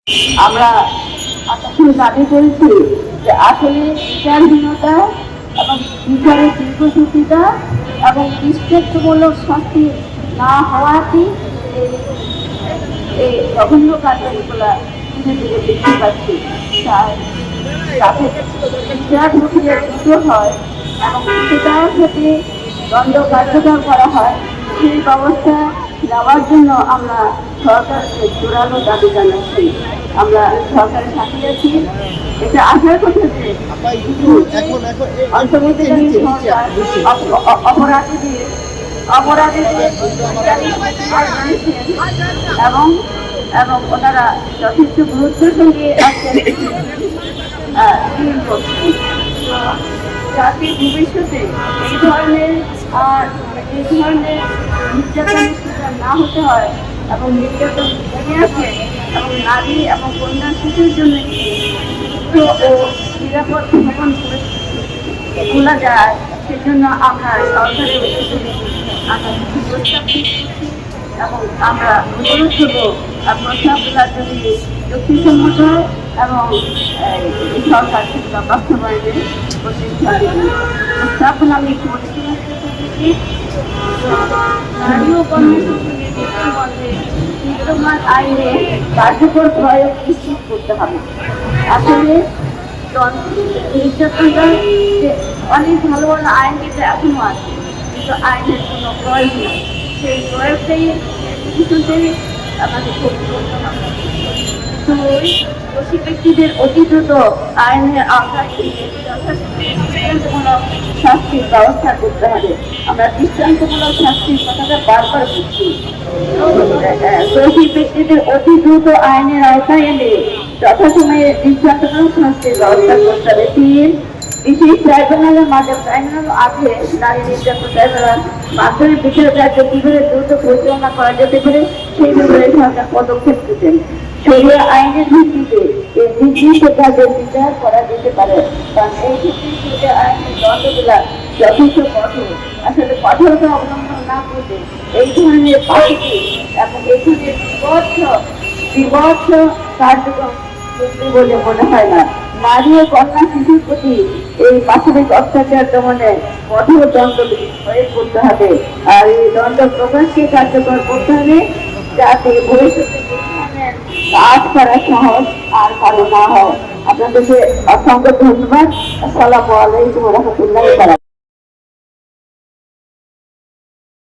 আমরা এতক্ষণ দাবি করেছি যে আসলে বিচারহীনতা এবং বিচারের দীর্ঘসূচিতা এবং দৃষ্টান্তমূলক শাস্তি না হওয়াতে এই জঘন্য কার্যগুলো ধীরে ধীরে দেখতে পাচ্ছি। তাই তাতে বিচার প্রক্রিয়া দ্রুত হয় এবং সেটার সাথে দণ্ড কার্যকর করা হয়, সেই ব্যবস্থা নেওয়ার জন্য আমরা সরকারকে জোরালো দাবি জানাচ্ছি। আমরা সরকারের সাথে আছি। এটা আশার কথা যে অন্তর্বর্তীকালীন সরকার অপরাধীদের এবং এবং ওনারা যথেষ্ট গুরুত্বের সঙ্গে যাতে ভবিষ্যতে এই ধরনের নির্যাতনের শিকার না হতে হয় এবং নির্যাতন কমে আসে এবং নারী এবং কন্যা শিশুর জন্য সুস্থ ও নিরাপদ ভবন তোলা যায়, সেজন্য আমরা সরকারের আমরা কিছু প্রস্তাব দিচ্ছি এবং আমরা অনুরোধ করবো প্রস্তাবগুলো যদি যুক্তিসম্মত এবং সরকার সেগুলো বাস্তবায়নের প্রতিষ্ঠা দেবেন। প্রস্তাবগুলো আমি একটু নারী ও কন্যা বিদ্যমান আইনে কার্যকর প্রয়োগ নিশ্চিত করতে হবে। আসলে নির্যাতনটা অনেক ভালো ভালো আইন কিন্তু এখনো আছে, কিন্তু আইনের কোনো প্রয়োগ নেই। সেই প্রয়োগটাই কিছুতেই আমাদের করতে হবে। তো দোষী ব্যক্তিদের অতি দ্রুত আইনের আওতায় দৃষ্টান্তমূলক শাস্তির ব্যবস্থা করতে হবে। আমরা দৃষ্টান্তমূলক শাস্তির কথাটা বারবার বলছি। দোষী ব্যক্তিদের অতি দ্রুত আইনের আওতায় এনে যথাসময়ে দৃষ্টান্তমূলক শাস্তির ব্যবস্থা করতে হবে। বিশেষ ট্রাইব্যুনালের মাধ্যমে ট্রাইব্যুনাল আছে, নারী নির্যাতন ট্রাইব্যুনাল মাধ্যমে বিচার কার্য কিভাবে দ্রুত পরিচালনা করা যেতে পারে সেই ব্যাপারে সরকার পদক্ষেপ দিতেন। শরিয়া আইনের ভিত্তিতে এই নির্দিষ্ট কাজের বিচার করা যেতে পারে, কারণ এই ক্ষেত্রে শরিয়া আইনের দণ্ডগুলা যথেষ্ট কঠোর। আসলে কঠোরতা অবলম্বন না করলে এই ধরনের পাশে এবং এই ধরনের বিভৎস কার্যক্রম বলে মনে হয় না। নারী ও কন্যা শিশুর প্রতি এই পাশবিক অত্যাচার দমনে কঠোর দণ্ড প্রয়োগ করতে হবে, আর এই দণ্ড প্রকাশকে কার্যকর করতে হবে যাতে ভবিষ্যতে কাজ করা সহজ আর কারো না হয়। আপনাদেরকে অসংখ্য ধন্যবাদ। আসসালামু আলাইকুম ওয়া রাহমাতুল্লাহি ওয়া বারাকাতুহু।